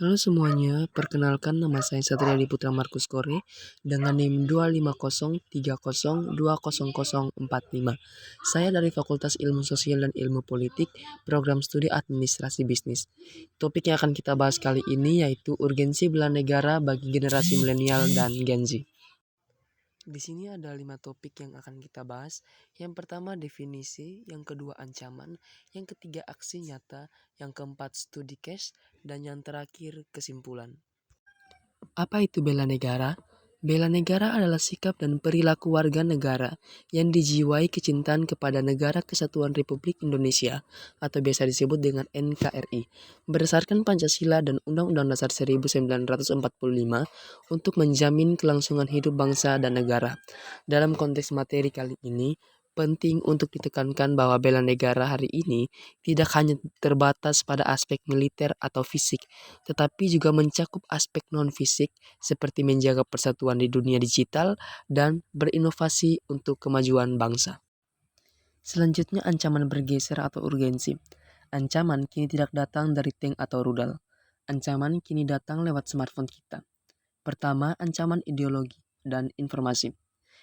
Halo semuanya, perkenalkan nama saya Satria Diputra Markus Kore dengan NIM 25030200045. Saya dari Fakultas Ilmu Sosial dan Ilmu Politik, Program Studi Administrasi Bisnis. Topik yang akan kita bahas kali ini yaitu urgensi bela negara bagi generasi milenial dan Gen Z. Di sini ada 5 topik yang akan kita bahas. Yang pertama definisi, yang kedua ancaman, yang ketiga aksi nyata, yang keempat studi case, dan yang terakhir kesimpulan. Apa itu bela negara? Bela negara adalah sikap dan perilaku warga negara yang dijiwai kecintaan kepada Negara Kesatuan Republik Indonesia atau biasa disebut dengan NKRI berdasarkan Pancasila dan Undang-Undang Dasar 1945 untuk menjamin kelangsungan hidup bangsa dan negara. Dalam konteks materi kali ini, penting untuk ditekankan bahwa bela negara hari ini tidak hanya terbatas pada aspek militer atau fisik, tetapi juga mencakup aspek non-fisik seperti menjaga persatuan di dunia digital dan berinovasi untuk kemajuan bangsa. Selanjutnya ancaman bergeser atau urgensi. Ancaman kini tidak datang dari tank atau rudal. Ancaman kini datang lewat smartphone kita. Pertama, ancaman ideologi dan informasi,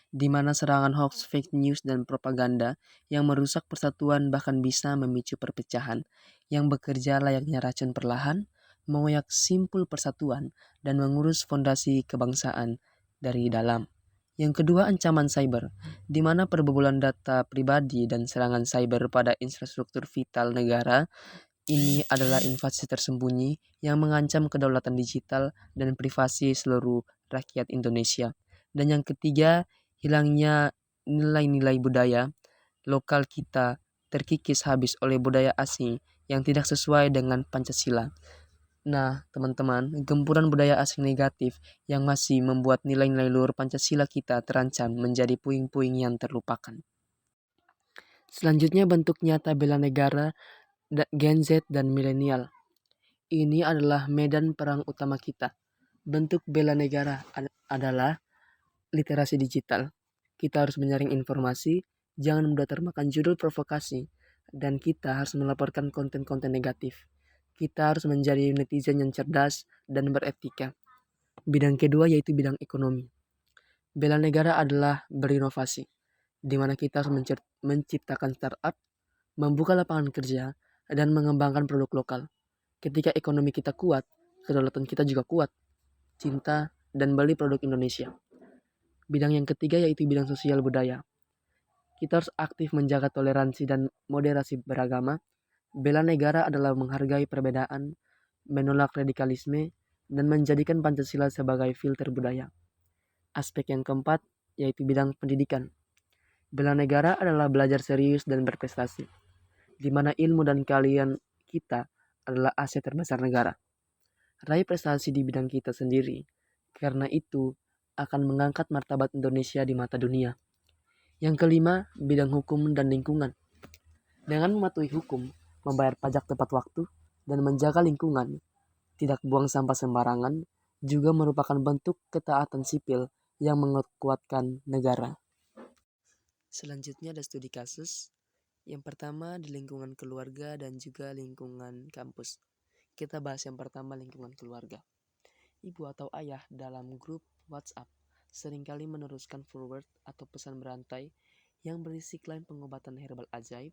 di mana serangan hoax, fake news, dan propaganda yang merusak persatuan bahkan bisa memicu perpecahan, yang bekerja layaknya racun perlahan, mengoyak simpul persatuan, dan mengurus fondasi kebangsaan dari dalam. Yang kedua, ancaman cyber, di mana perbobolan data pribadi dan serangan cyber pada infrastruktur vital negara ini adalah invasi tersembunyi yang mengancam kedaulatan digital dan privasi seluruh rakyat Indonesia. Dan yang ketiga, hilangnya nilai-nilai budaya lokal kita terkikis habis oleh budaya asing yang tidak sesuai dengan Pancasila. Nah, teman-teman, gempuran budaya asing negatif yang masih membuat nilai-nilai luhur Pancasila kita terancam menjadi puing-puing yang terlupakan. Selanjutnya bentuk nyata bela negara Gen Z dan milenial. Ini adalah medan perang utama kita. Bentuk bela negara adalah literasi digital. Kita harus menyaring informasi, jangan mudah termakan judul provokasi, dan kita harus melaporkan konten-konten negatif. Kita harus menjadi netizen yang cerdas dan beretika. Bidang kedua yaitu bidang ekonomi. Bela negara adalah berinovasi, di mana kita harus menciptakan startup, membuka lapangan kerja, dan mengembangkan produk lokal. Ketika ekonomi kita kuat, kedaulatan kita juga kuat. Cinta dan beli produk Indonesia. Bidang yang ketiga yaitu bidang sosial budaya. Kita harus aktif menjaga toleransi dan moderasi beragama. Bela negara adalah menghargai perbedaan, menolak radikalisme, dan menjadikan Pancasila sebagai filter budaya. Aspek yang keempat yaitu bidang pendidikan. Bela negara adalah belajar serius dan berprestasi, di mana ilmu dan keahlian kita adalah aset terbesar negara. Raih prestasi di bidang kita sendiri, karena itu akan mengangkat martabat Indonesia di mata dunia. Yang kelima, bidang hukum dan lingkungan. Dengan mematuhi hukum, membayar pajak tepat waktu, dan menjaga lingkungan, tidak buang sampah sembarangan, juga merupakan bentuk ketaatan sipil yang menguatkan negara. Selanjutnya ada studi kasus. Yang pertama di lingkungan keluarga dan juga lingkungan kampus. Kita bahas yang pertama lingkungan keluarga. Ibu atau ayah dalam grup WhatsApp seringkali meneruskan forward atau pesan berantai yang berisi klaim pengobatan herbal ajaib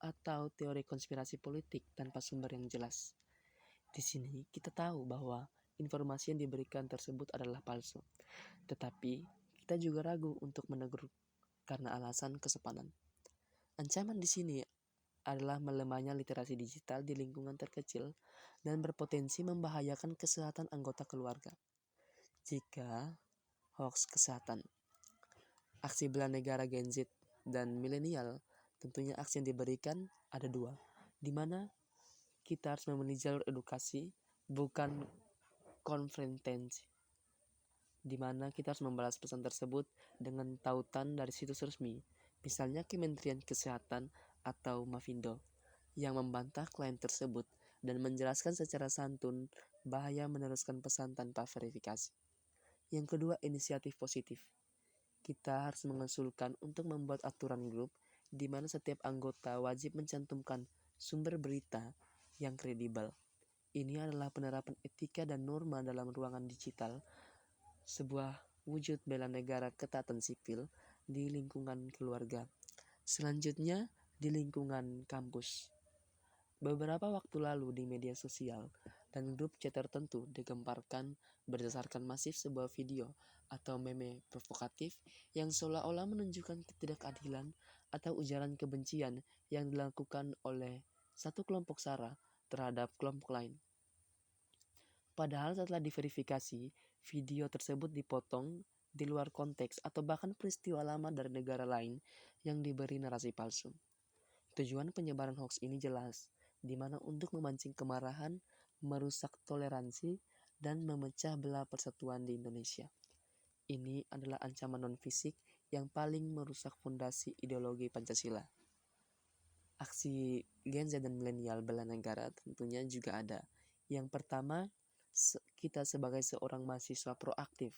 atau teori konspirasi politik tanpa sumber yang jelas. Di sini kita tahu bahwa informasi yang diberikan tersebut adalah palsu, tetapi kita juga ragu untuk menegur karena alasan kesopanan. Ancaman di sini adalah melemahnya literasi digital di lingkungan terkecil dan berpotensi membahayakan kesehatan anggota keluarga. Jika hoax kesehatan, aksi bela negara Gen Z dan milenial, tentunya aksi yang diberikan ada dua, di mana kita harus memenuhi jalur edukasi, bukan konfrontasi, di mana kita harus membalas pesan tersebut dengan tautan dari situs resmi, misalnya Kementerian Kesehatan atau Mafindo, yang membantah klaim tersebut dan menjelaskan secara santun bahaya meneruskan pesan tanpa verifikasi. Yang kedua, inisiatif positif. Kita harus mengusulkan untuk membuat aturan grup di mana setiap anggota wajib mencantumkan sumber berita yang kredibel. Ini adalah penerapan etika dan norma dalam ruangan digital, sebuah wujud bela negara ketaatan sipil di lingkungan keluarga. Selanjutnya, di lingkungan kampus. Beberapa waktu lalu di media sosial dan grup chat tertentu digemparkan berdasarkan masif sebuah video atau meme provokatif yang seolah-olah menunjukkan ketidakadilan atau ujaran kebencian yang dilakukan oleh satu kelompok SARA terhadap kelompok lain. Padahal setelah diverifikasi, video tersebut dipotong di luar konteks atau bahkan peristiwa lama dari negara lain yang diberi narasi palsu. Tujuan penyebaran hoax ini jelas, di mana untuk memancing kemarahan, merusak toleransi, dan memecah belah persatuan di Indonesia. Ini adalah ancaman non-fisik yang paling merusak fondasi ideologi Pancasila. Aksi Gen Z dan milenial bela negara tentunya juga ada. Yang pertama, kita sebagai seorang mahasiswa proaktif,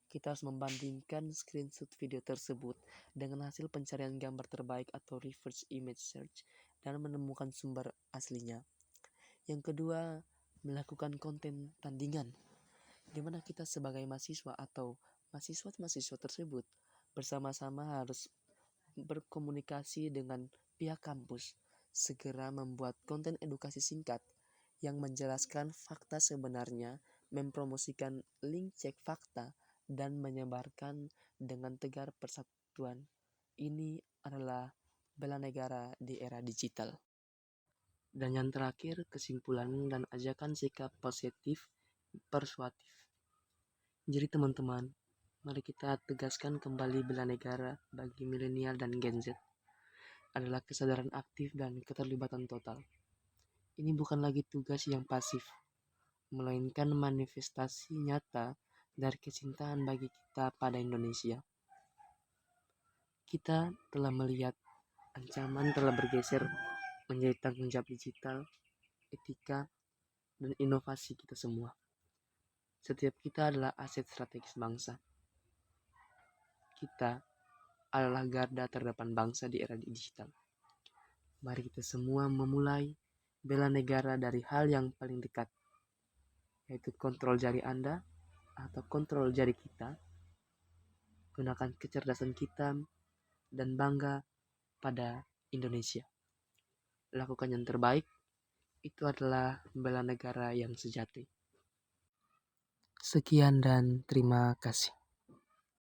kita harus membandingkan screenshot video tersebut dengan hasil pencarian gambar terbaik atau reverse image search dan menemukan sumber aslinya. Yang kedua, melakukan konten tandingan, di mana kita sebagai mahasiswa atau mahasiswa tersebut bersama-sama harus berkomunikasi dengan pihak kampus, segera membuat konten edukasi singkat yang menjelaskan fakta sebenarnya, mempromosikan link cek fakta, dan menyebarkan dengan tegar persatuan. Ini adalah bela negara di era digital. Dan yang terakhir, kesimpulan dan ajakan sikap positif persuasif. Jadi teman-teman, mari kita tegaskan kembali bela negara bagi milenial dan Gen Z adalah kesadaran aktif dan keterlibatan total. Ini bukan lagi tugas yang pasif, melainkan manifestasi nyata dari kecintaan bagi kita pada Indonesia. Kita telah melihat ancaman telah bergeser menjadi tanggung jawab digital, etika, dan inovasi kita semua. Setiap kita adalah aset strategis bangsa. Kita adalah garda terdepan bangsa di era digital. Mari kita semua memulai bela negara dari hal yang paling dekat, yaitu kontrol jari Anda atau kontrol jari kita. Gunakan kecerdasan kita dan bangga pada Indonesia. Lakukan yang terbaik, itu adalah bela negara yang sejati. Sekian dan terima kasih.